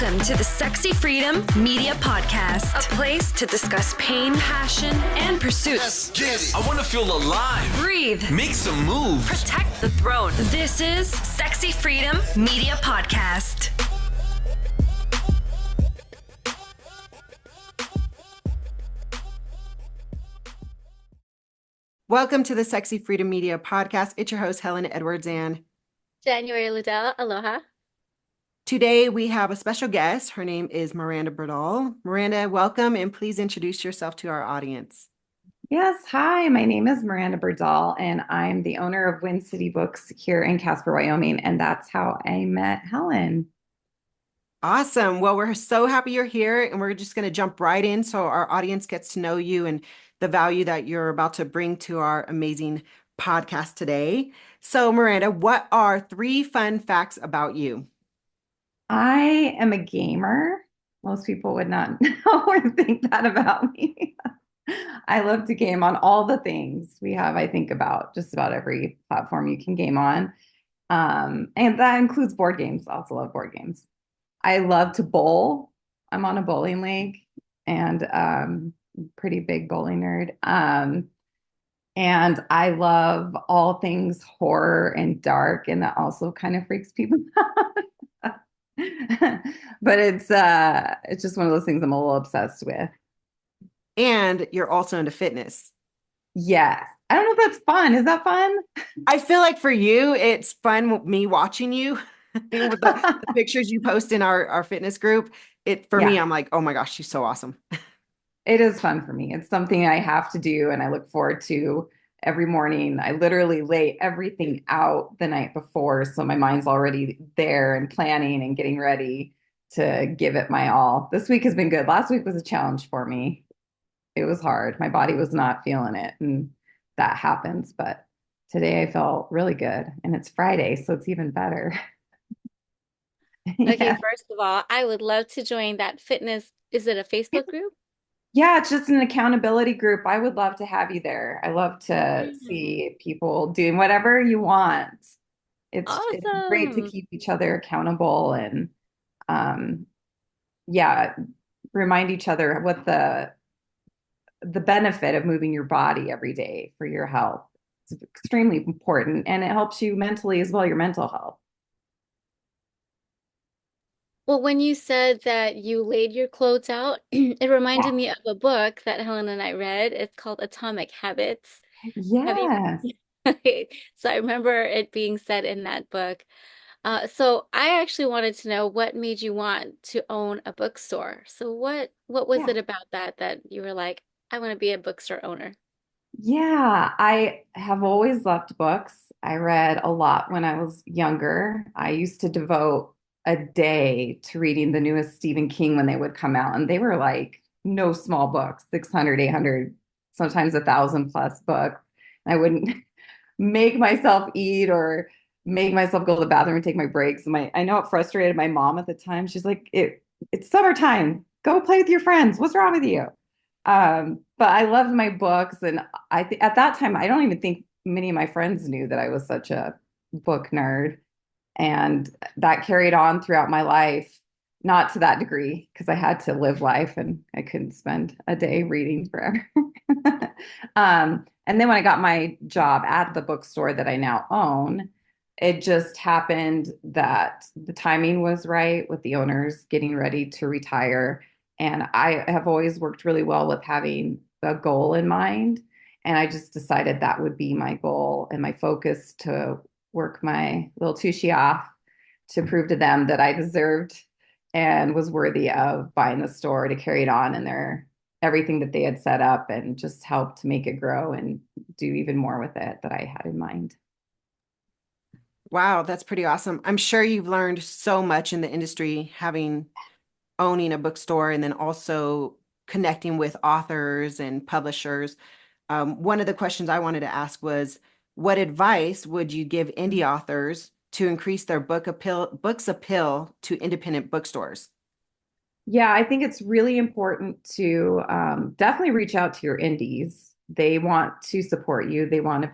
Welcome to the Sexy Freedom Media Podcast, a place to discuss pain, passion, and pursuits. Let's get it. I want to feel alive. Breathe. Make some moves. Protect the throne. This is Sexy Freedom Media Podcast. Welcome to the Sexy Freedom Media Podcast. It's your host, Helen Edwards, and January Liddell. Aloha. Today we have a special guest. Her name is Miranda Berdahl. Miranda, welcome, and please introduce yourself to our audience. Yes, hi, my name is Miranda Berdahl, and I'm the owner of Wind City Books here in Casper, Wyoming, and that's how I met Helen. Awesome. Well, we're so happy you're here, and we're just going to jump right in so our audience gets to know you and the value that you're about to bring to our amazing podcast today. So, Miranda, what are 3 fun facts about you? I am a gamer. Most people would not know or think that about me. I love to game on all the things we have, I think about just about every platform you can game on. And that includes board games. I also love board games. I love to bowl. I'm on a bowling league and pretty big bowling nerd. And I love all things horror and dark, and that also kind of freaks people out. But it's just one of those things I'm a little obsessed with. And you're also into fitness. Yes. I don't know if that's fun. Is that fun? I feel like for you, it's fun me watching you with the pictures you post in our fitness group. Me, I'm like, oh my gosh, she's so awesome. It is fun for me. It's something I have to do and I look forward to every morning. I literally lay everything out the night before, so my mind's already there and planning and getting ready to give it my all. This week has been good. Last week was a challenge for me. It was hard. My body was not feeling it, and that happens. But today I felt really good, and it's Friday, so it's even better. Okay, first of all, I would love to join that fitness. Is it a Facebook group? Yeah, it's just an accountability group. I would love to have you there. I love to see people doing whatever you want. It's great to keep each other accountable and remind each other what the benefit of moving your body every day for your health. It's extremely important, and it helps you mentally as well, your mental health. Well, when you said that you laid your clothes out, it reminded me of a book that Helen and I read. It's called Atomic Habits. Yes. So I remember it being said in that book. So I actually wanted to know what made you want to own a bookstore. So what was it about that you were like, I want to be a bookstore owner? Yeah, I have always loved books. I read a lot when I was younger. I used to devote a day to reading the newest Stephen King when they would come out, and they were like no small books, 600, 800, sometimes 1,000 plus books. I wouldn't make myself eat or make myself go to the bathroom and take my breaks. I know it frustrated my mom at the time. She's like, it's summertime. Go play with your friends. What's wrong with you? But I loved my books, and at that time, I don't even think many of my friends knew that I was such a book nerd. And that carried on throughout my life, not to that degree, because I had to live life and I couldn't spend a day reading forever. And then when I got my job at the bookstore that I now own, it just happened that the timing was right with the owners getting ready to retire. And I have always worked really well with having a goal in mind. And I just decided that would be my goal and my focus, to work my little tushy off to prove to them that I deserved and was worthy of buying the store to carry it on and everything that they had set up, and just help to make it grow and do even more with it that I had in mind. Wow, that's pretty awesome. I'm sure you've learned so much in the industry, owning a bookstore and then also connecting with authors and publishers. One of the questions I wanted to ask was, what advice would you give indie authors to increase their book's appeal to independent bookstores? Yeah, I think it's really important to definitely reach out to your indies. They want to support you. They want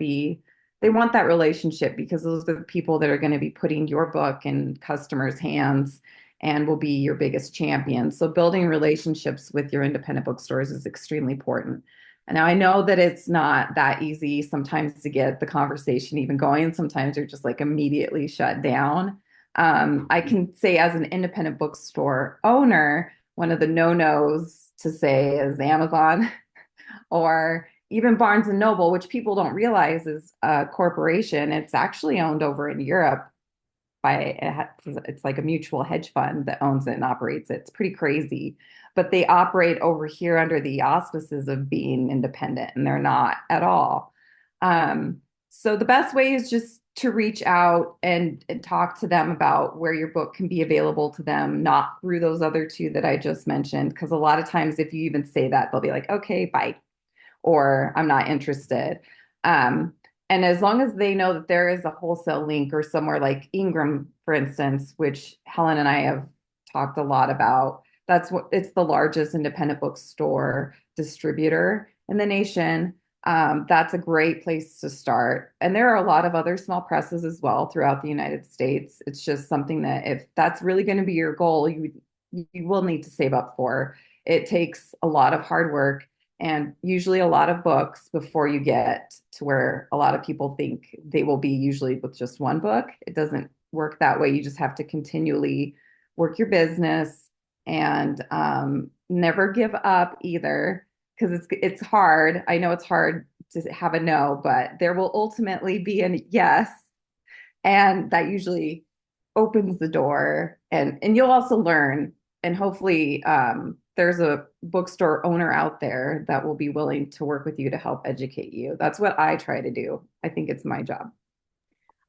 that relationship, because those are the people that are going to be putting your book in customers' hands and will be your biggest champion. So building relationships with your independent bookstores is extremely important. And now I know that it's not that easy sometimes to get the conversation even going. Sometimes you're just like immediately shut down. I can say as an independent bookstore owner, one of the no-nos to say is Amazon or even Barnes and Noble, which people don't realize is a corporation. It's actually owned over in Europe by it's like a mutual hedge fund that owns it and operates it. It's pretty crazy, but they operate over here under the auspices of being independent, and they're not at all. So the best way is just to reach out and talk to them about where your book can be available to them, not through those other two that I just mentioned. Because a lot of times, if you even say that, they'll be like, "Okay, bye," or "I'm not interested." And as long as they know that there is a wholesale link or somewhere like Ingram, for instance, which Helen and I have talked a lot about, it's the largest independent bookstore distributor in the nation. That's a great place to start. And there are a lot of other small presses as well throughout the United States. It's just something that if that's really going to be your goal, you will need to save up for. It takes a lot of hard work and usually a lot of books before you get to where a lot of people think they will be, usually with just one book. It doesn't work that way. You just have to continually work your business and never give up either, because it's hard. I know it's hard to have a no, but there will ultimately be a yes. And that usually opens the door, and you'll also learn, and hopefully there's a bookstore owner out there that will be willing to work with you to help educate you. That's what I try to do. I think it's my job.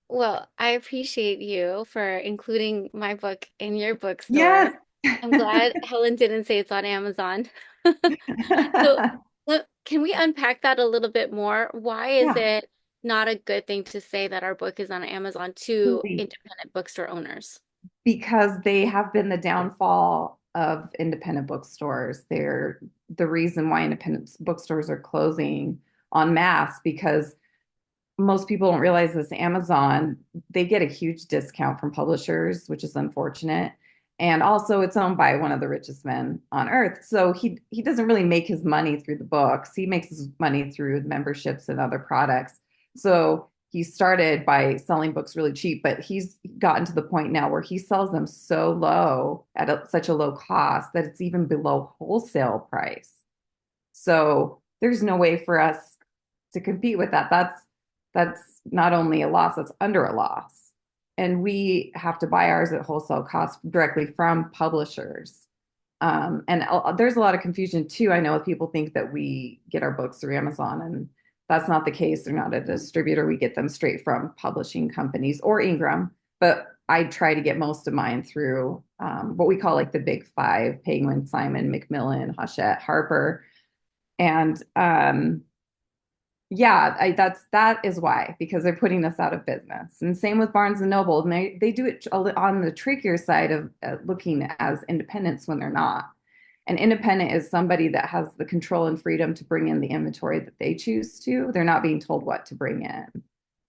Well, I appreciate you for including my book in your bookstore. Yes. I'm glad Helen didn't say it's on Amazon. So, look, can we unpack that a little bit more? Why is Yeah, it not a good thing to say that our book is on Amazon to absolutely. independent bookstore owners? Because they have been the downfall of independent bookstores. They're the reason why independent bookstores are closing en masse, because most people don't realize this. Amazon, they get a huge discount from publishers, which is unfortunate. And also it's owned by one of the richest men on earth. So he doesn't really make his money through the books. He makes his money through memberships and other products. So he started by selling books really cheap, but he's gotten to the point now where he sells them so low at such a low cost that it's even below wholesale price. So there's no way for us to compete with that. That's not only a loss, that's under a loss. And we have to buy ours at wholesale cost directly from publishers. There's a lot of confusion too. I know people think that we get our books through Amazon, and that's not the case. They're not a distributor. We get them straight from publishing companies or Ingram. But I try to get most of mine through what we call like the big five: Penguin, Simon, Macmillan, Hachette, Harper. And yeah, that is why, because they're putting us out of business. And same with Barnes and Noble. And they do it on the trickier side of looking as independents when they're not. An independent is somebody that has the control and freedom to bring in the inventory that they choose to. They're not being told what to bring in.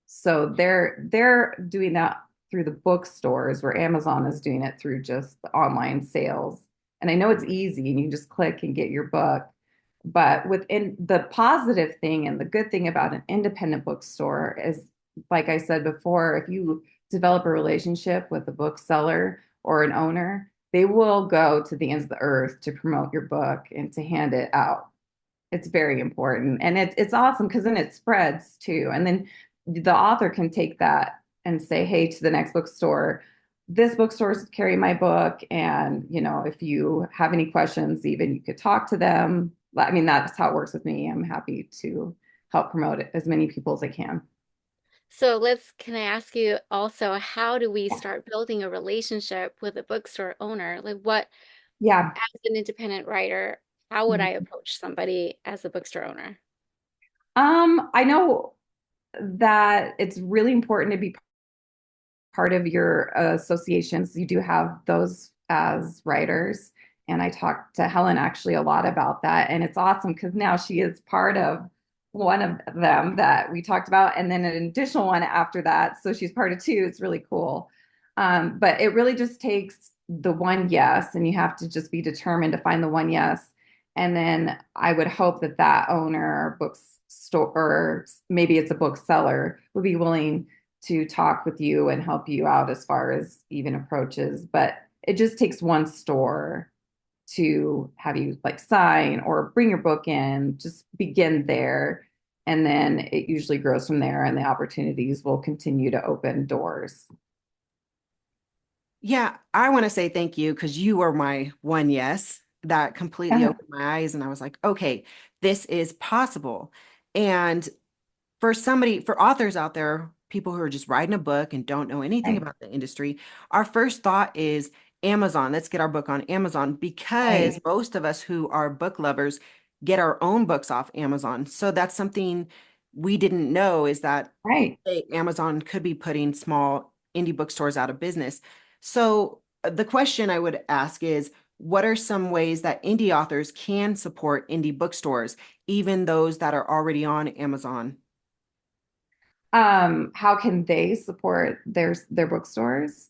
So they're doing that through the bookstores, where Amazon is doing it through just the online sales. And I know it's easy and you just click and get your book. But within the positive thing and the good thing about an independent bookstore is, like I said before, if you develop a relationship with a bookseller or an owner, they will go to the ends of the earth to promote your book and to hand it out. It's very important. And it's awesome because then it spreads too. And then the author can take that and say, hey, to the next bookstore, this bookstore's carrying my book. And, if you have any questions, even you could talk to them. I mean, that's how it works with me. I'm happy to help promote it as many people as I can. So can I ask you also, how do we start building a relationship with a bookstore owner? Like Yeah. as an independent writer, how would I approach somebody as a bookstore owner? I know that it's really important to be part of your associations. You do have those as writers. And I talked to Helen actually a lot about that. And it's awesome because now she is part of one of them that we talked about, and then an additional one after that. So she's part of two. It's really cool. But it really just takes the one yes, and you have to just be determined to find the one yes. And then I would hope that that owner or bookstore, or maybe it's a bookseller, would be willing to talk with you and help you out as far as even approaches. But it just takes one store to have you like sign or bring your book in, just begin there. And then it usually grows from there, and the opportunities will continue to open doors. Yeah, I want to say thank you because you were my one yes that completely opened my eyes. And I was like, okay, this is possible. And for authors out there, people who are just writing a book and don't know anything Right, about the industry, our first thought is Amazon. Let's get our book on Amazon because right, most of us who are book lovers get our own books off Amazon. So that's something we didn't know is that right. Amazon could be putting small indie bookstores out of business. So the question I would ask is, what are some ways that indie authors can support indie bookstores, even those that are already on Amazon? How can they support their bookstores?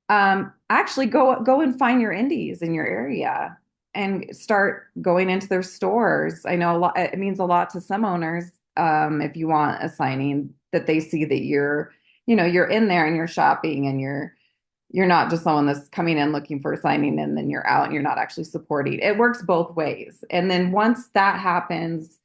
Actually go and find your indies in your area and start going into their stores. I know a lot, it means a lot to some owners, if you want a signing, that they see that you're in there and you're shopping, and you're not just someone that's coming in looking for a signing and then you're out and you're not actually supporting. It works both ways. And then once that happens,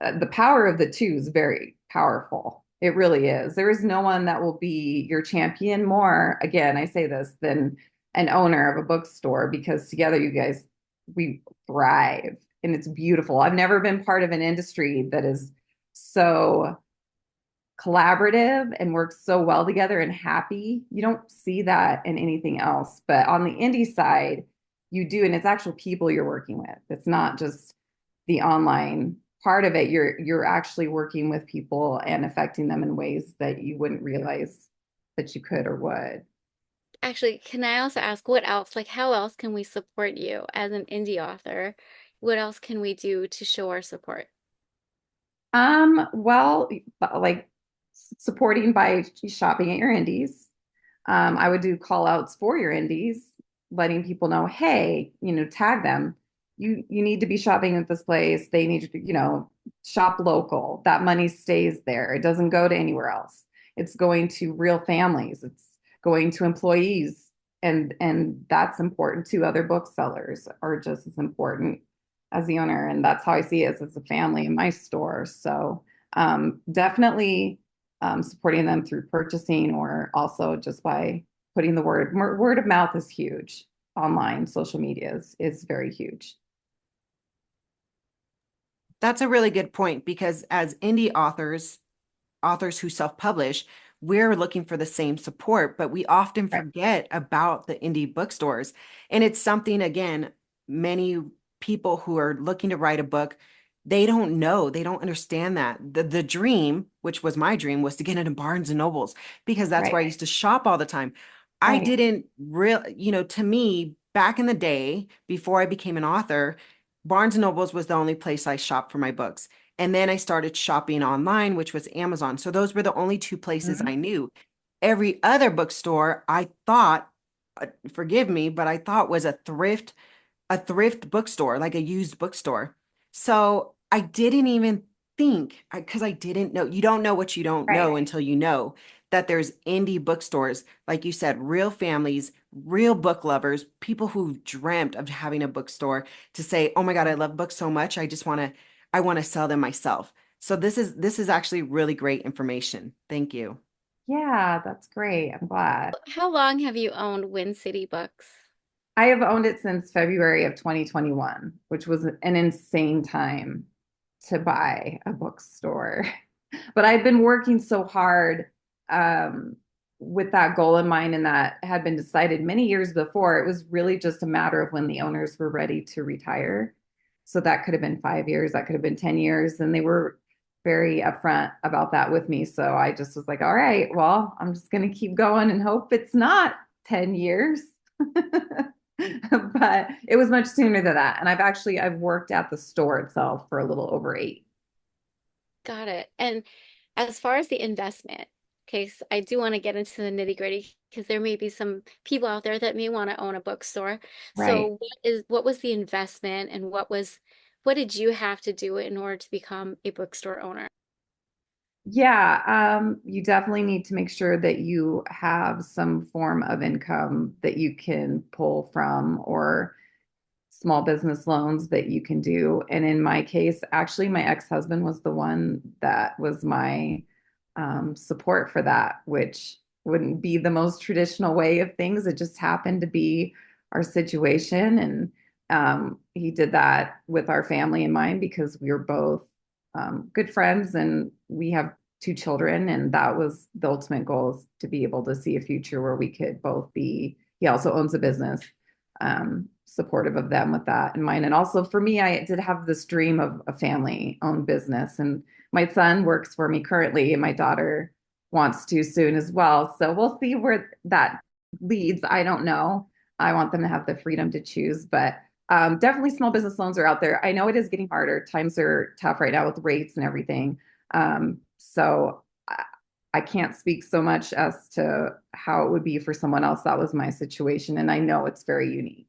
the power of the two is very powerful. It really is. There is no one that will be your champion more, again, I say this, than an owner of a bookstore, because together you guys, we thrive and it's beautiful. I've never been part of an industry that is so collaborative and works so well together and happy. You don't see that in anything else. But on the indie side, you do, and it's actual people you're working with. It's not just the online part of it. You're actually working with people and affecting them in ways that you wouldn't realize that you could or would. Actually, can I also ask what else, like how else can we support you as an indie author? What else can we do to show our support? Well, like supporting by shopping at your indies. I would do call outs for your indies, letting people know, hey, tag them. You need to be shopping at this place. They need to, shop local. That money stays there. It doesn't go to anywhere else. It's going to real families. It's going to employees. And that's important too. Other booksellers are just as important as the owner. And that's how I see it as a family in my store. So definitely supporting them through purchasing, or also just by putting the word of mouth is huge. Online social media is very huge. That's a really good point because as indie authors, authors who self-publish, we're looking for the same support, but we often Right, forget about the indie bookstores. And it's something, again, many people who are looking to write a book, they don't know, they don't understand that. The dream, which was my dream, was to get into Barnes and Nobles because that's right, where I used to shop all the time. I right, didn't real, to me, back in the day, before I became an author, Barnes and Nobles was the only place I shopped for my books. And then I started shopping online, which was Amazon. So those were the only two places mhm, I knew. Every other bookstore I thought, forgive me, but I thought was a thrift bookstore, like a used bookstore. So I didn't even think, because I didn't know, you don't know what you don't right. know until you know that there's indie bookstores, like you said, real families, real book lovers, people who've dreamt of having a bookstore to say, oh my God, I love books so much. I want to sell them myself. So this is actually really great information. Thank you. Yeah, that's great. I'm glad. How long have you owned Win City Books? I have owned it since February of 2021, which was an insane time to buy a bookstore. But I'd been working so hard um, with that goal in mind, and that had been decided many years before. It was really just a matter of when the owners were ready to retire. So that could have been 5 years, that could have been 10 years. And they were very upfront about that with me. So I just was like, all right, well, I'm just going to keep going and hope it's not 10 years. But it was much sooner than that. And I've worked at the store itself for a little over 8. Got it. And as far as the investment, Okay, so I do want to get into the nitty-gritty because there may be some people out there that may want to own a bookstore. Right. So what was the investment and what did you have to do in order to become a bookstore owner? Yeah, you definitely need to make sure that you have some form of income that you can pull from or small business loans that you can do. And in my case, actually, my ex-husband was the one that was my support for that, which wouldn't be the most traditional way of things. It just happened to be our situation. And he did that with our family in mind because we were both good friends and we have two children. And that was the ultimate goal is to be able to see a future where we could both be, he also owns a business, supportive of them with that in mind. And also for me, I did have this dream of a family owned business. And my son works for me currently, and my daughter wants to soon as well. So we'll see where that leads. I don't know. I want them to have the freedom to choose, but definitely small business loans are out there. I know it is getting harder. Times are tough right now with rates and everything. So I can't speak so much as to how it would be for someone else. That was my situation, and I know it's very unique.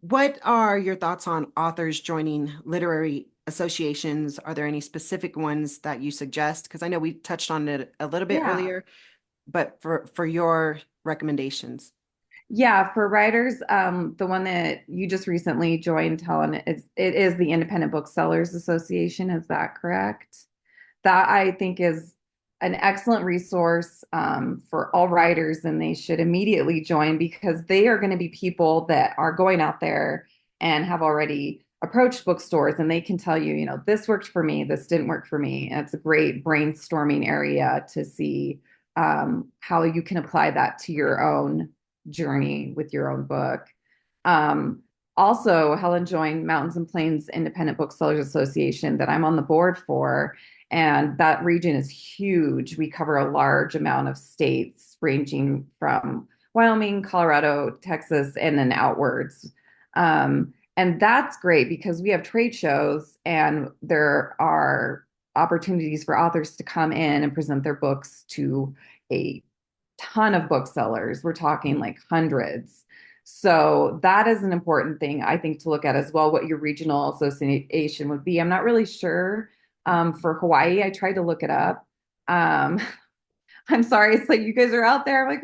What are your thoughts on authors joining literary associations? Are there any specific ones that you suggest? Because I know we touched on it a little bit Yeah. earlier, but for your recommendations. Yeah, for writers, the one that you just recently joined, Helen, it is the Independent Booksellers Association. Is that correct? That I think is an excellent resource for all writers, and they should immediately join because they are going to be people that are going out there and have already approached bookstores, and they can tell you, this worked for me, this didn't work for me. And it's a great brainstorming area to see how you can apply that to your own journey with your own book. Um, Also, Helen joined Mountains and Plains Independent Booksellers Association that I'm on the board for. And that region is huge. We cover a large amount of states, ranging from Wyoming, Colorado, Texas, and then outwards. And that's great because we have trade shows and there are opportunities for authors to come in and present their books to a ton of booksellers. We're talking like hundreds. So that is an important thing I think to look at as well, what your regional association would be. I'm not really sure for Hawaii. I tried to look it up. Um, I'm sorry, it's like you guys are out there. I'm like,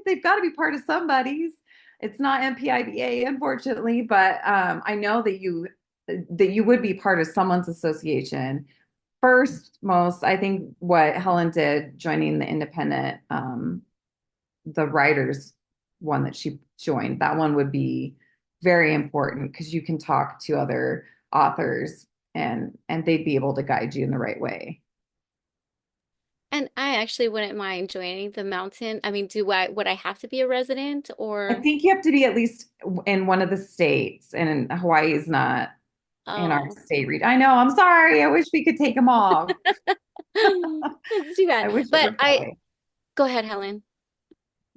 they've got to be part of somebody's. It's not MPIBA, unfortunately, but I know that you would be part of someone's association. First, most, I think what Helen did joining the independent, the writers one that she joined, that one would be very important because you can talk to other authors and they'd be able to guide you in the right way. And I actually wouldn't mind joining the mountain. I mean, would I have to be a resident I or think you have to be at least in one of the states, and Hawaii is not in our oh. state region. I know. I'm sorry. I wish we could take them all. It's too bad. I wish it But worked that way. go ahead, Helen.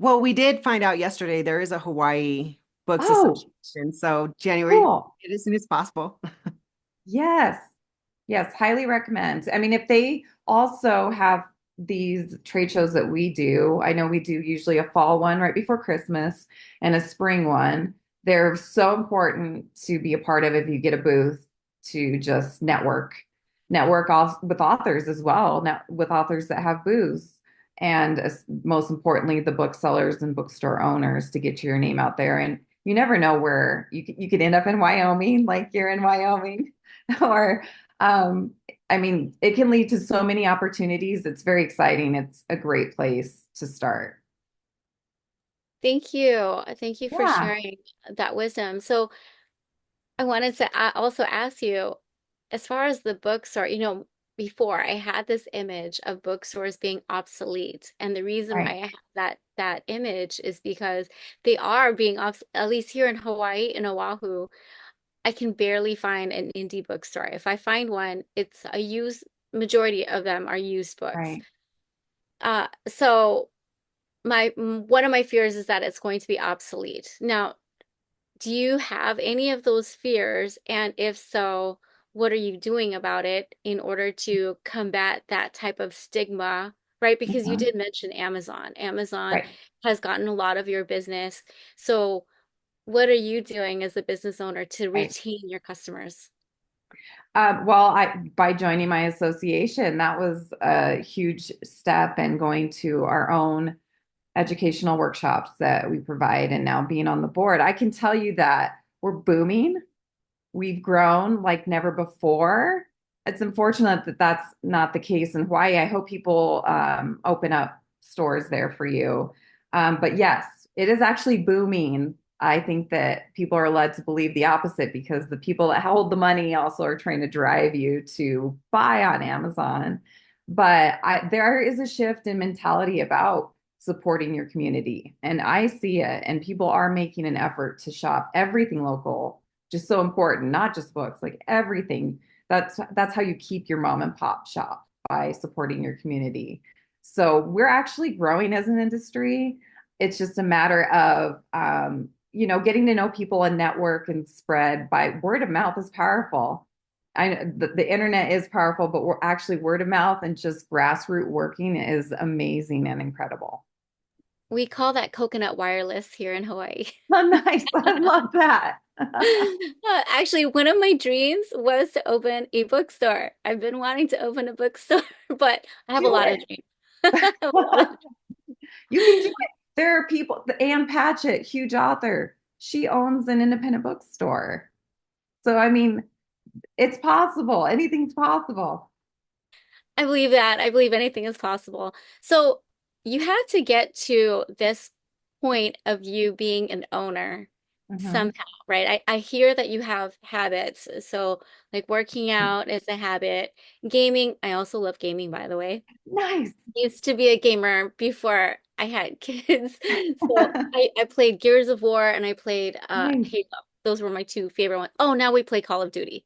Well, we did find out yesterday there is a Hawaii Books Oh, Association. So January, cool. get as soon as possible. Yes. Yes, highly recommend. I mean, if they also have these trade shows that we do, I know we do usually a fall one right before Christmas and a spring one. They're so important to be a part of if you get a booth to just network also with authors as well, with authors that have booths. And most importantly, the booksellers and bookstore owners to get your name out there. And you never know where you could end up in Wyoming, like you're in Wyoming, or um, I mean, it can lead to so many opportunities. It's very exciting. It's a great place to start. Thank you. Thank you for Yeah, sharing that wisdom. So I wanted to also ask you, as far as the bookstore, before I had this image of bookstores being obsolete, and the reason why right, I have that image is because they are being at least here in Hawaii, in Oahu, I can barely find an indie bookstore. If I find one, it's a used, majority of them are used books. right. So one of my fears is that it's going to be obsolete. Now, do you have any of those fears? And if so, what are you doing about it in order to combat that type of stigma right? Because you Mhm. did mention Amazon. Amazon Right. has gotten a lot of your business. So what are you doing as a business owner to Right. retain your customers? Well, by joining my association, that was a huge step, and going to our own educational workshops that we provide and now being on the board. I can tell you that we're booming. We've grown like never before. It's unfortunate that that's not the case in Hawaii. I hope people open up stores there for you. But yes, it is actually booming. I think that people are led to believe the opposite because the people that hold the money also are trying to drive you to buy on Amazon. But there is a shift in mentality about supporting your community. And I see it, and people are making an effort to shop everything local, just so important, not just books, like everything. That's how you keep your mom and pop shop, by supporting your community. So we're actually growing as an industry. It's just a matter of getting to know people and network and spread by word of mouth is powerful. The internet is powerful, but we're actually word of mouth and just grassroots working is amazing and incredible. We call that coconut wireless here in Hawaii. Oh, nice. I love that. Actually, one of my dreams was to open a bookstore. I've been wanting to open a bookstore, but I have a Do lot of it. dreams. I have a lot of You can do it. There are people, Ann Patchett, huge author, she owns an independent bookstore. So, I mean, it's possible. Anything's possible. I believe that. I believe anything is possible. So you had to get to this point of you being an owner Mhm. somehow, right? I hear that you have habits. So like working out is a habit. Gaming, I also love gaming, by the way. Nice. Used to be a gamer before I had kids. So I played Gears of War and I played Nice. Halo. Those were my two favorite ones. Oh, now we play Call of Duty.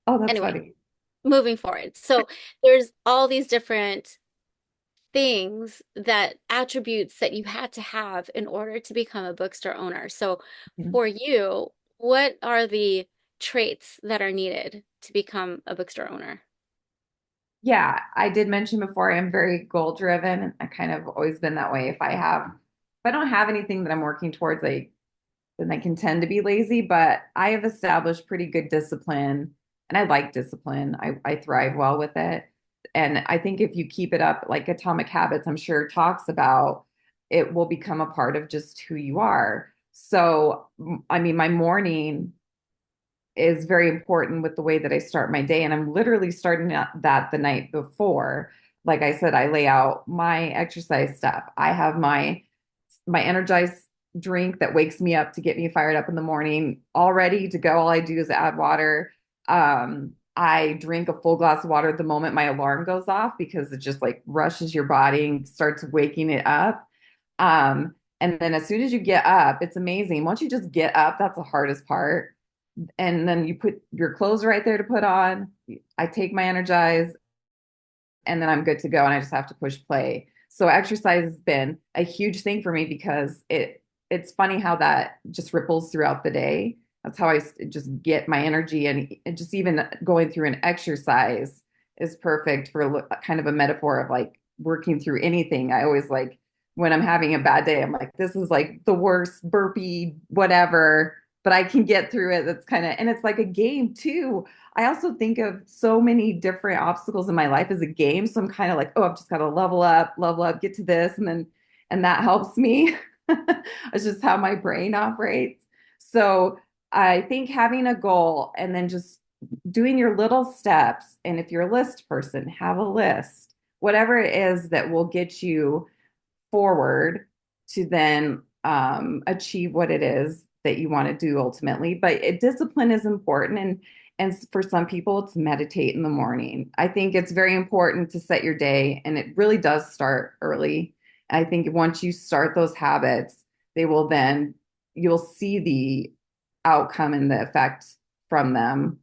Oh, that's Anyway, funny. moving forward. So there's all these different things that attributes that you had to have in order to become a bookstore owner. So Mhm. for you, what are the traits that are needed to become a bookstore owner? Yeah, I did mention before I'm very goal driven. I kind of always been that way. If I don't have anything that I'm working towards, then I can tend to be lazy, but I have established pretty good discipline, and I like discipline. I thrive well with it. And I think if you keep it up, like Atomic Habits, I'm sure talks about, it will become a part of just who you are. So, I mean, my morning is very important with the way that I start my day. And I'm literally starting that the night before. Like I said, I lay out my exercise stuff. I have my energized drink that wakes me up to get me fired up in the morning, all ready to go. All I do is add water. I drink a full glass of water the moment my alarm goes off because it just like rushes your body and starts waking it up. And then as soon as you get up, it's amazing. Once you just get up, that's the hardest part. And then you put your clothes right there to put on. I take my Energize, and then I'm good to go, and I just have to push play. So exercise has been a huge thing for me because it's funny how that just ripples throughout the day. That's how I just get my energy, and just even going through an exercise is perfect for kind of a metaphor of like working through anything. I always like, when I'm having a bad day, I'm like, this is like the worst burpee, whatever, but I can get through it. That's kind of, and it's like a game too. I also think of so many different obstacles in my life as a game. So I'm kind of like, oh, I've just got to level up, get to this. And that helps me. It's just how my brain operates. So I think having a goal and then just doing your little steps. And if you're a list person, have a list, whatever it is that will get you forward to then achieve what it is that you want to do ultimately. But discipline is important, and for some people, it's meditate in the morning. I think it's very important to set your day, and it really does start early. I think once you start those habits, they will then you'll see the outcome and the effect from them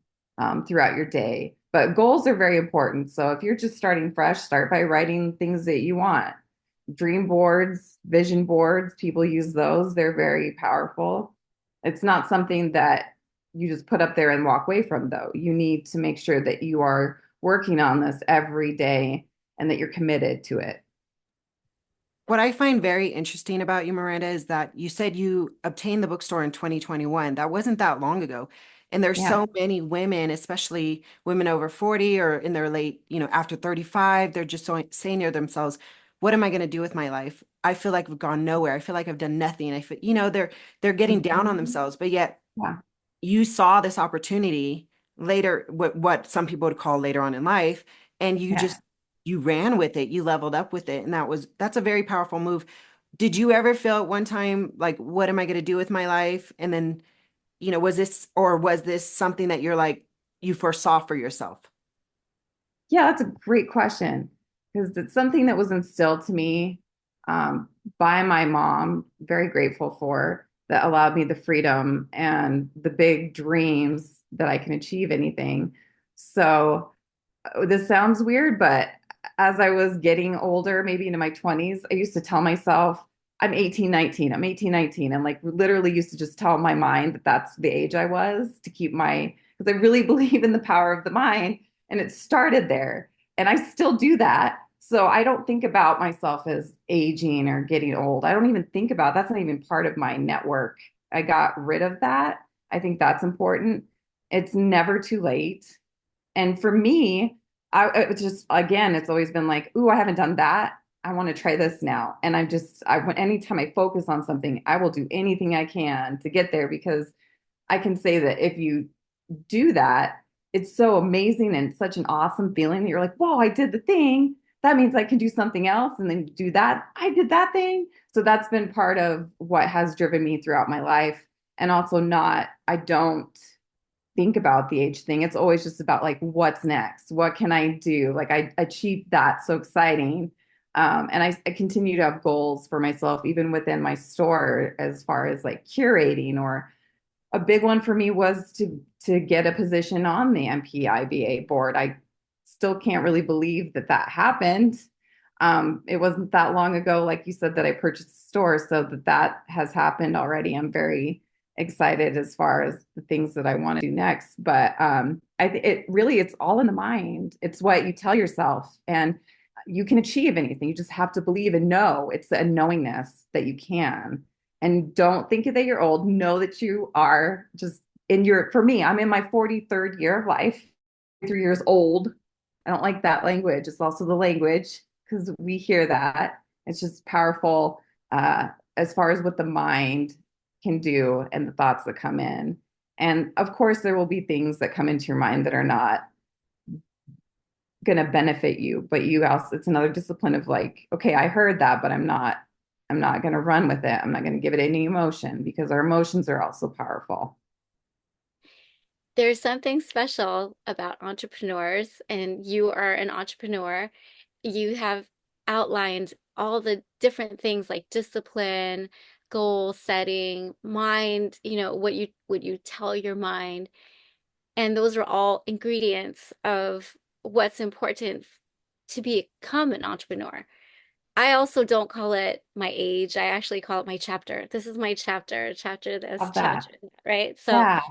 throughout your day. But goals are very important. So if you're just starting fresh, start by writing things that you want. Dream boards, vision boards, people use those. They're very powerful. It's not something that you just put up there and walk away from, though. You need to make sure that you are working on this every day and that you're committed to it. what I find very interesting about you, Miranda, is that you said you obtained the bookstore in 2021. That wasn't that long ago. And there's Yeah. so many women, especially women over 40 or in their late, after 35, they're just saying to themselves, what am I going to do with my life? I feel like I've gone nowhere. I feel like I've done nothing. I feel, they're getting down on Mhm. themselves, but yet Yeah. you saw this opportunity later, what some people would call later on in life, and Yeah. you ran with it, you leveled up with it, and that's a very powerful move. Did you ever feel at one time like, what am I going to do with my life? And then, was this something that you foresaw for yourself? Yeah, that's a great question because it's something that was instilled to me um, by my mom, very grateful for, that allowed me the freedom and the big dreams that I can achieve anything. So this sounds weird, but as I was getting older, maybe into my 20s, I used to tell myself, I'm 18, 19, I'm 18, 19, and like literally used to just tell my mind that that's the age I was to keep because I really believe in the power of the mind. And it started there. And I still do that. So I don't think about myself as aging or getting old. I don't even think about that's not even part of my network. I got rid of that. I think that's important. It's never too late. And for me, it's just again, it's always been like, ooh, I haven't done that. I want to try this now. And anytime I focus on something, I will do anything I can to get there because I can say that if you do that, it's so amazing and such an awesome feeling that you're like, whoa, I did the thing. That means I can do something else and then do that. I did that thing. So that's been part of what has driven me throughout my life. And also I don't think about the age thing. It's always just about like, what's next? What can I do? Like I achieved that. So exciting. And I continue to have goals for myself, even within my store, as far as like curating or a big one for me was to get a position on the MPIBA board. I still can't really believe that that happened. It wasn't that long ago, like you said, that I purchased a store, so that has happened already. I'm very excited as far as the things that I want to do next. But I think it's all in the mind. It's what you tell yourself, and you can achieve anything. You just have to believe and know. It's a knowingness that you can. And don't think that you're old. Know that you are just for me, I'm in my 43rd year of life, 3 years old. I don't like that language. It's also the language because we hear that. It's just powerful as far as what the mind can do and the thoughts that come in. And of course, there will be things that come into your mind that are not going to benefit you, but it's another discipline of like, okay, I heard that, but I'm not going to run with it. I'm not going to give it any emotion because our emotions are also powerful. There's something special about entrepreneurs, and you are an entrepreneur. You have outlined all the different things like discipline, goal setting, mind, what you tell your mind. And those are all ingredients of what's important to become an entrepreneur. I also don't call it my age. I actually call it my chapter. This is my chapter this, Love that. chapter that, right? So Yeah.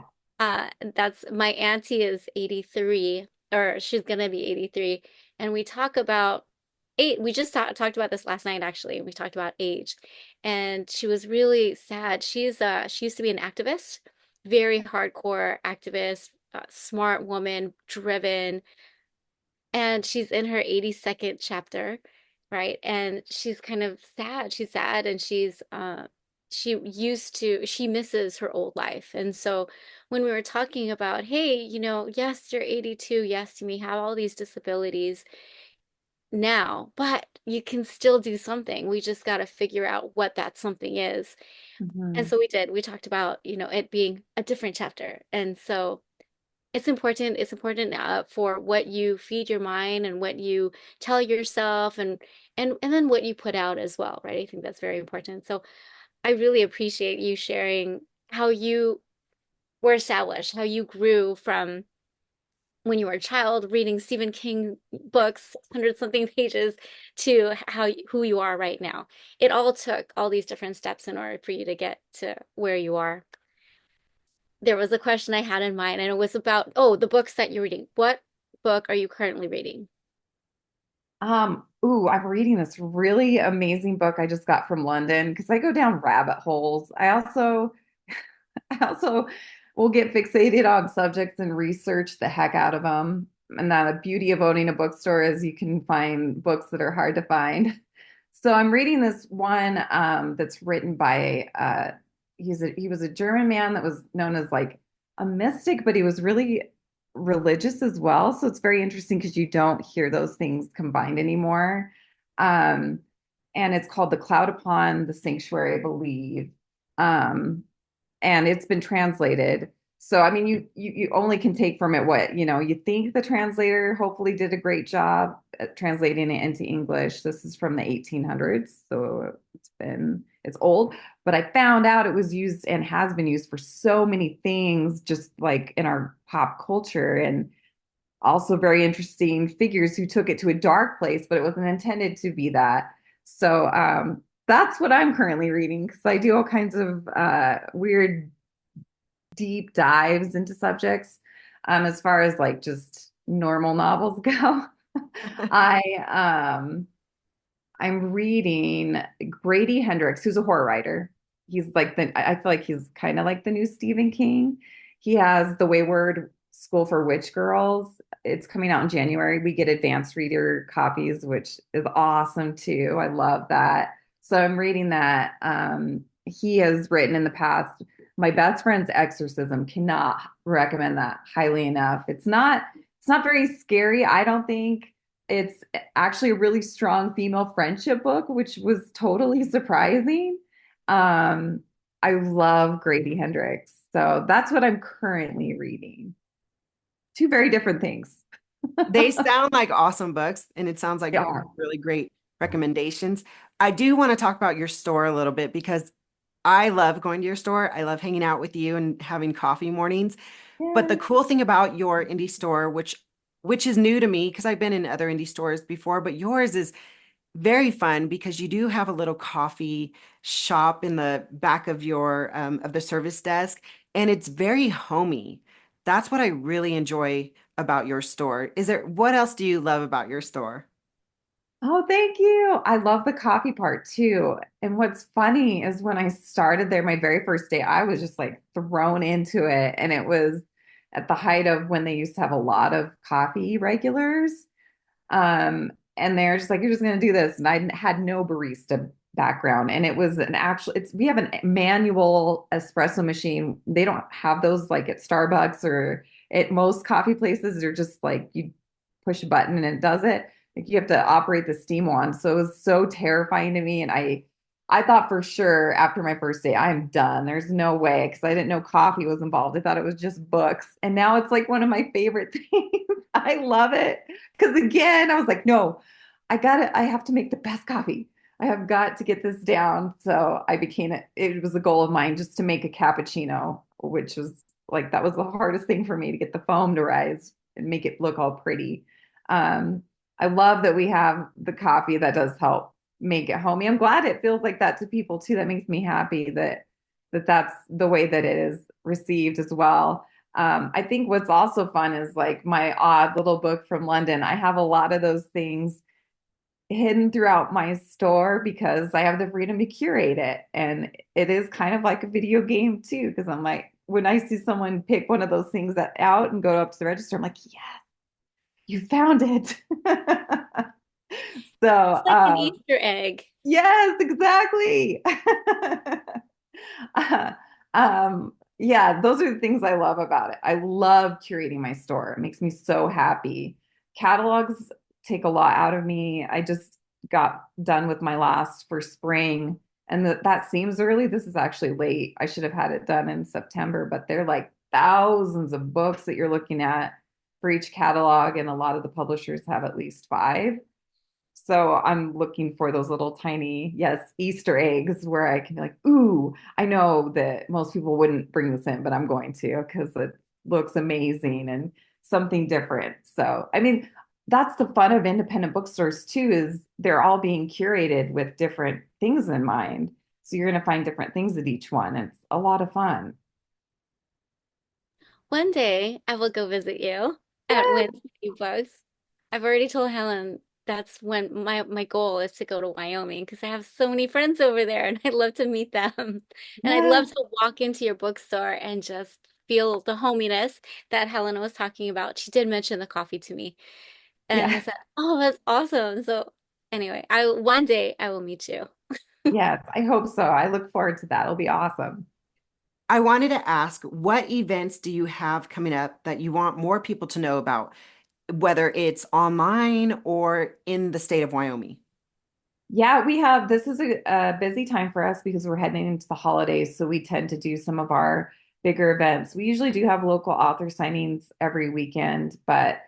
that's my auntie is 83, or she's gonna be 83, and we talk about we just talked about this last night actually. We talked about age, and she was really sad. She used to be an activist, very hardcore activist, smart woman, driven, and she's in her 82nd chapter, right? And she's kind of sad. She's sad, and she misses her old life. And so when we were talking about, hey, yes, you're 82, yes, you may have all these disabilities now, but you can still do something. We just got to figure out what that something is. And Mhm. so we did. We talked about, it being a different chapter. And so it's important for what you feed your mind and what you tell yourself, and then what you put out as well, right? I think that's very important. So I really appreciate you sharing how you were established, how you grew from when you were a child reading Stephen King books, 100 something pages, to who you are right now. It all took all these different steps in order for you to get to where you are. There was a question I had in mind, and it was about, oh, the books that you're reading. What book are you currently reading? I'm reading this really amazing book I just got from London because I go down rabbit holes. I also will get fixated on subjects and research the heck out of them. And the beauty of owning a bookstore is you can find books that are hard to find. So I'm reading this one that's written by he was a German man that was known as like a mystic, but he was really religious as well. So it's very interesting because you don't hear those things combined anymore. Um, and it's called The Cloud Upon the Sanctuary, I believe. Um, and it's been translated. So I mean, you only can take from it what you think the translator hopefully did a great job at translating it into English. This is from the 1800s, so it's old, but I found out it was used and has been used for so many things, just like in our pop culture, and also very interesting figures who took it to a dark place, but it wasn't intended to be that. So that's what I'm currently reading because I do all kinds of weird deep dives into subjects. As far as like just normal novels go, I I'm reading Grady Hendrix, who's a horror writer. He's like I feel like he's kind of like the new Stephen King. He has The Wayward School for Witch Girls. It's coming out in January. We get advanced reader copies, which is awesome too. I love that. So I'm reading that. He has written in the past, My Best Friend's Exorcism. Cannot recommend that highly enough. It's not very scary, I don't think. It's actually a really strong female friendship book, which was totally surprising. Um, I love Grady Hendrix. So that's what I'm currently reading. Two very different things. They sound like awesome books, and it sounds like Yeah. really great recommendations. I do want to talk about your store a little bit because I love going to your store. I love hanging out with you and having coffee mornings. But the Yeah. cool thing about your indie store, which is new to me because I've been in other indie stores before, but yours is very fun because you do have a little coffee shop in the back of your of the service desk, and it's very homey. That's what I really enjoy about your store. Is there what else do you love about your store? Oh, thank you. I love the coffee part too. And what's funny is when I started there, my very first day, I was just like thrown into it. And it was at the height of when they used to have a lot of coffee regulars. And they're just like, you're just going to do this. And I had no barista background. And it was we have a manual espresso machine. They don't have those like at Starbucks or at most coffee places. They're just like, you push a button and it does it. Like you have to operate the steam wand. So it was so terrifying to me. And I thought for sure after my first day, I'm done. There's no way because I didn't know coffee was involved. I thought it was just books. And now it's like one of my favorite things. I love it. Because again, I was like, no, I have to make the best coffee. I have got to get this down. So it was a goal of mine just to make a cappuccino, which was like, that was the hardest thing for me to get the foam to rise and make it look all pretty. Um, I love that we have the coffee that does help make it homey. I'm glad it feels like that to people too. That makes me happy that's the way that it is received as well. I think what's also fun is like my odd little book from London. I have a lot of those things hidden throughout my store because I have the freedom to curate it. And it is kind of like a video game too, because I'm like, when I see someone pick one of those things out and go up to the register, I'm like, yeah, you found it. So, It's like an Easter egg. yes, exactly. Uh, yeah, those are the things I love about it. I love curating my store. It makes me so happy. Catalogs take a lot out of me. I just got done with my last for spring, and that seems early. This is actually late. I should have had it done in September, but they're like thousands of books that you're looking at for each catalog, and a lot of the publishers have at least five. So I'm looking for those little tiny, yes, Easter eggs where I can be like, ooh, I know that most people wouldn't bring this in, but I'm going to because it looks amazing and something different. So, I mean, that's the fun of independent bookstores too, is they're all being curated with different things in mind. So you're going to find different things at each one. It's a lot of fun. One day I will go visit you at Yeah. Wednesday Books. I've already told Helen that's when my goal is to go to Wyoming because I have so many friends over there and I'd love to meet them. And I'd love Yes. to walk into your bookstore and just feel the hominess that Helen was talking about. She did mention the coffee to me. And I Yeah. said, "Oh, that's awesome." So anyway, I one day I will meet you. Yes. I hope so. I look forward to that. It'll be awesome. I wanted to ask, what events do you have coming up that you want more people to know about, whether it's online or in the state of Wyoming? Yeah, this is a busy time for us because we're heading into the holidays. So we tend to do some of our bigger events. We usually do have local author signings every weekend, but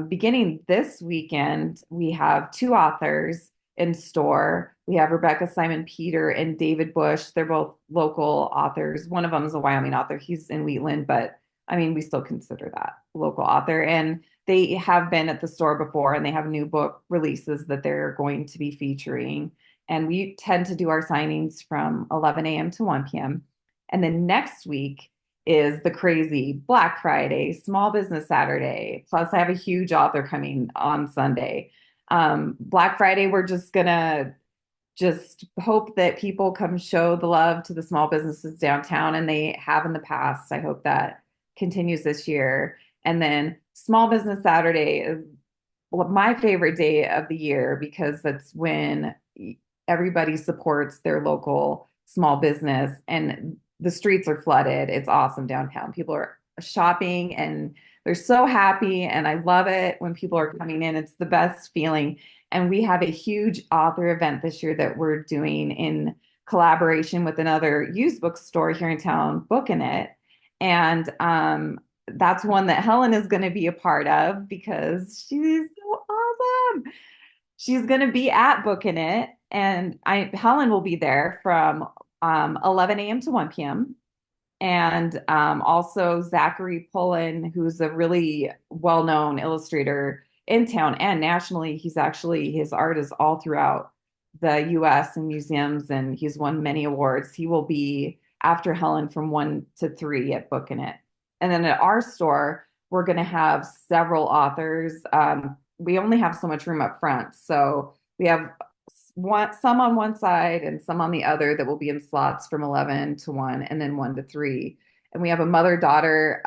beginning this weekend, we have two authors in store. We have Rebecca Simon Peter and David Bush. They're both local authors. One of them is a Wyoming author. He's in Wheatland, but I mean, we still consider that local author. And they have been at the store before and they have new book releases that they're going to be featuring. And we tend to do our signings from 11 a.m. to 1 p.m. And then next week is the crazy Black Friday, Small Business Saturday. Plus, I have a huge author coming on Sunday. Black Friday, we're just gonna just hope that people come show the love to the small businesses downtown, and they have in the past. I hope that continues this year. And then Small Business Saturday is my favorite day of the year because that's when everybody supports their local small business and the streets are flooded. It's awesome downtown. People are shopping and they're so happy. And I love it when people are coming in. It's the best feeling. And we have a huge author event this year that we're doing in collaboration with another used bookstore here in town, Booking It. And that's one that Helen is going to be a part of because she's so awesome. She's going to be at Booking It, and Helen will be there from 11 a.m. to 1 p.m. And also Zachary Pullen, who's a really well-known illustrator in town and nationally. His art is all throughout the US and museums, and he's won many awards. He will be after Helen from 1 to 3 at Booking It. And then at our store, we're going to have several authors. We only have so much room up front. So we have some on one side and some on the other that will be in slots from 11 to 1 and then 1 to 3. And we have a mother-daughter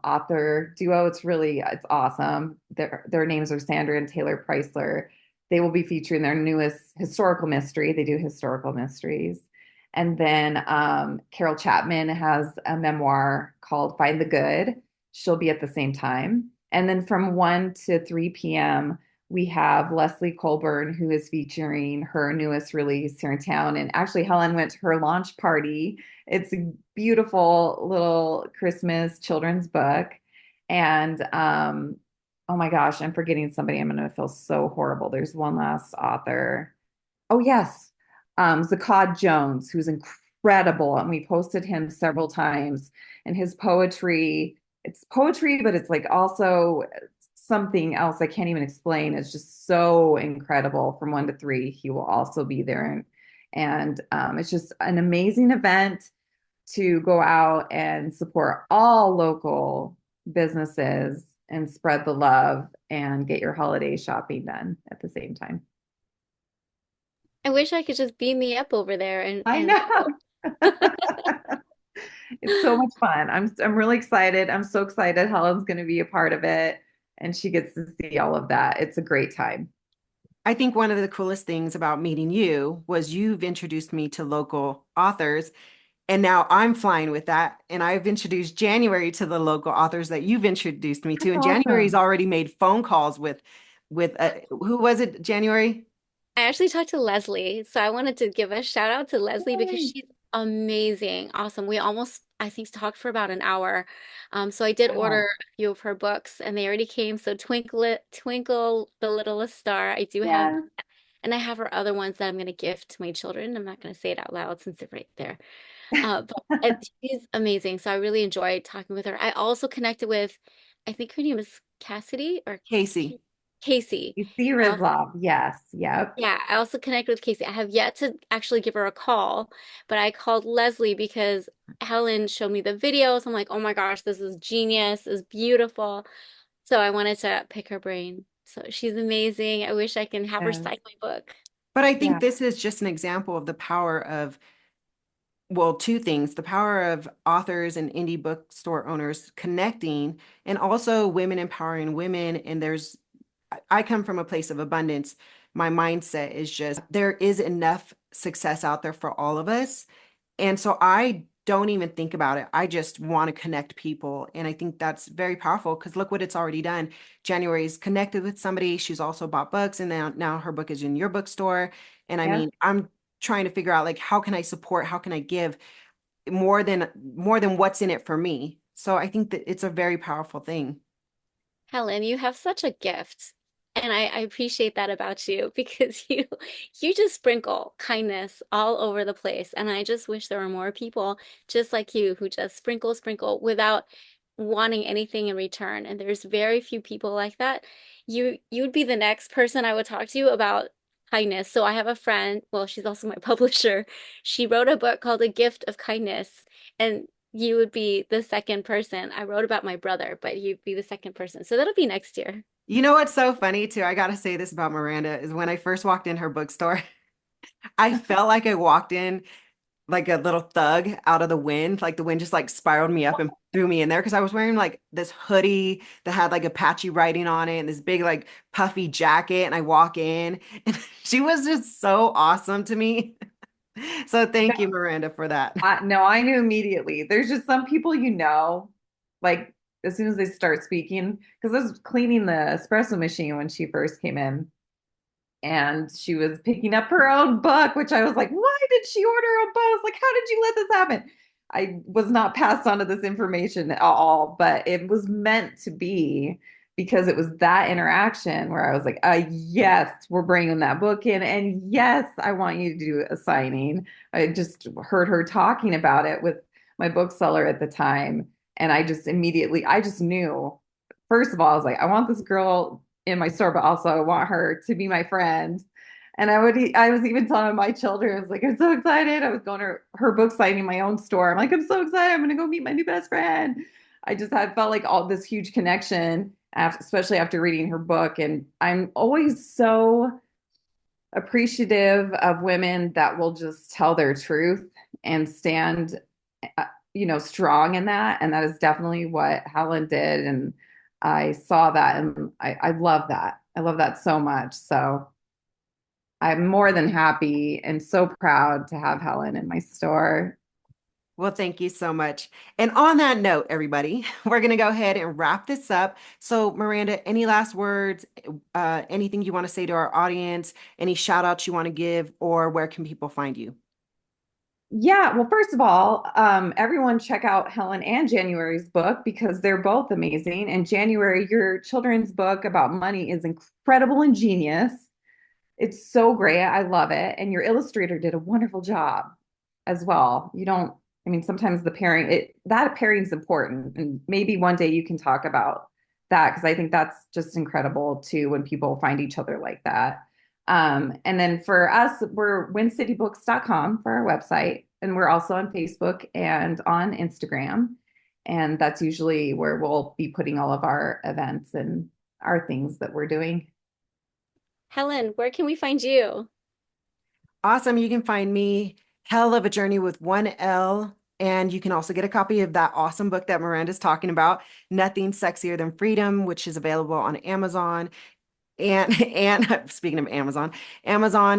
author duo. It's awesome. Their names are Sandra and Taylor Preisler. They will be featuring their newest historical mystery. They do historical mysteries. And then Carol Chapman has a memoir called Find the Good. She'll be at the same time. And then from 1 to 3 p.m., we have Leslie Colburn, who is featuring her newest release here in town. And actually, Helen went to her launch party. It's a beautiful little Christmas children's book. And oh my gosh, I'm forgetting somebody. I'm going to feel so horrible. There's one last author. Oh, yes. Zakad Jones, who's incredible. And we posted him several times. And his poetry, it's poetry, but it's like also something else I can't even explain. It's just so incredible. From 1 to 3, he will also be there. And it's just an amazing event to go out and support all local businesses and spread the love and get your holiday shopping done at the same time. I wish I could just beam me up over there I and know. It's so much fun. I'm really excited. I'm so excited Helen's going to be a part of it and she gets to see all of that. It's a great time. I think one of the coolest things about meeting you was you've introduced me to local authors, and now I'm flying with that. And I've introduced January to the local authors that you've introduced me to. That's And January's awesome. already made phone calls with who was it, January? I actually talked to Leslie, so I wanted to give a shout out to Leslie because Yay. she's amazing, awesome. We almost, I think, talked for about an hour. So I did order Wow. a few of her books, and they already came. So Twinkle the Littlest Star, I do have, Yes. and I have her other ones that I'm going to gift to my children. I'm not going to say it out loud since they're right there. But she's amazing. So I really enjoyed talking with her. I also connected with, I think her name is Cassidy or Casey. Casey. You see Rizlov. Yes. Yep. Yeah, I also connected with Casey. I have yet to actually give her a call, but I called Leslie because Helen showed me the videos. I'm like, oh my gosh, this is genius, this is beautiful. So I wanted to pick her brain. So she's amazing. I wish I can have her Yes. sign my book. But I Yeah. think this is just an example of the power of, well, two things, the power of authors and indie bookstore owners connecting, and also women empowering women. And I come from a place of abundance. My mindset is just there is enough success out there for all of us. And so I don't even think about it. I just want to connect people. And I think that's very powerful because look what it's already done. January's connected with somebody. She's also bought books, and now her book is in your bookstore. And I Yeah. mean, I'm trying to figure out like how can I support, how can I give more than what's in it for me. So I think that it's a very powerful thing. Helen, you have such a gift. And I appreciate that about you because you just sprinkle kindness all over the place. And I just wish there were more people just like you who just sprinkle without wanting anything in return. And there's very few people like that. You'd be the next person I would talk to about kindness. So I have a friend, well, she's also my publisher. She wrote a book called A Gift of Kindness. And you would be the second person. I wrote about my brother, but you'd be the second person. So that'll be next year. You know what's so funny too? I got to say this about Miranda is when I first walked in her bookstore, I felt like I walked in like a little thug out of the wind. Like the wind just like spiraled me up and threw me in there because I was wearing like this hoodie that had like Apache writing on it and this big like puffy jacket. And I walk in and she was just so awesome to me. So thank you, Miranda, for that. No, I knew immediately. There's just some people, like as soon as they start speaking, because I was cleaning the espresso machine when she first came in, and she was picking up her own book, which I was like, why did she order a book? I was like, how did you let this happen? I was not passed on to this information at all, but it was meant to be because it was that interaction where I was like, yes, we're bringing that book in. And yes, I want you to do a signing. I just heard her talking about it with my bookseller at the time. And I just knew, first of all, I was like, I want this girl in my store, but also I want her to be my friend. And I was even telling my children, I was like, I'm so excited. I was going to her book signing in my own store. I'm like, I'm so excited. I'm going to go meet my new best friend. I just had felt like all this huge connection, especially after reading her book. And I'm always so appreciative of women that will just tell their truth and stand, strong in that. And that is definitely what Helen did. And I saw that and I love that. I love that so much. So I'm more than happy and so proud to have Helen in my store. Well, thank you so much. And on that note, everybody, we're going to go ahead and wrap this up. So, Miranda, any last words, anything you want to say to our audience, any shout outs you want to give, or where can people find you? Yeah, well, first of all, everyone check out Helen and January's book because they're both amazing. And January, your children's book about money is incredible and genius. It's so great. I love it. And your illustrator did a wonderful job as well. Sometimes that pairing is important. And maybe one day you can talk about that because I think that's just incredible too when people find each other like that. And then for us, we're wincitybooks.com for our website. And we're also on Facebook and on Instagram. And that's usually where we'll be putting all of our events and our things that we're doing. Helen, where can we find you? Awesome. You can find me, Hell of a Journey with one L. And you can also get a copy of that awesome book that Miranda's talking about, Nothing Sexier Than Freedom, which is available on Amazon. And speaking of Amazon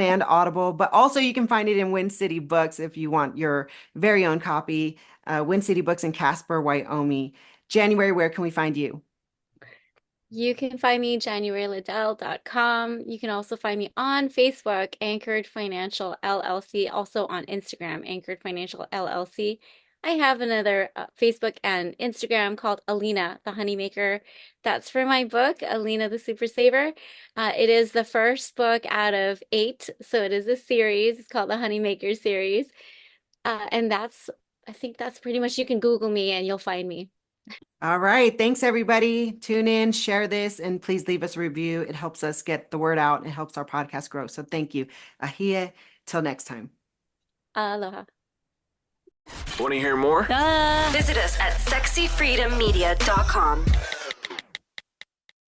and Audible, but also you can find it in Win City Books if you want your very own copy. Win City Books in Casper, Wyoming. January, where can we find you? You can find me januaryliddell.com. You can also find me on Facebook, Anchored Financial LLC, also on Instagram, Anchored Financial LLC. I have another Facebook and Instagram called Alina the Honeymaker. That's for my book, Alina the Super Saver. It is the first book out of 8, so it is a series. It's called the Honeymaker series. And I think that's pretty much, you can Google me and you'll find me. All right. Thanks, everybody. Tune in, share this, and please leave us a review. It helps us get the word out and helps our podcast grow. So thank you. Ahia. Till next time. Aloha. Want to hear more? Visit us at sexyfreedommedia.com.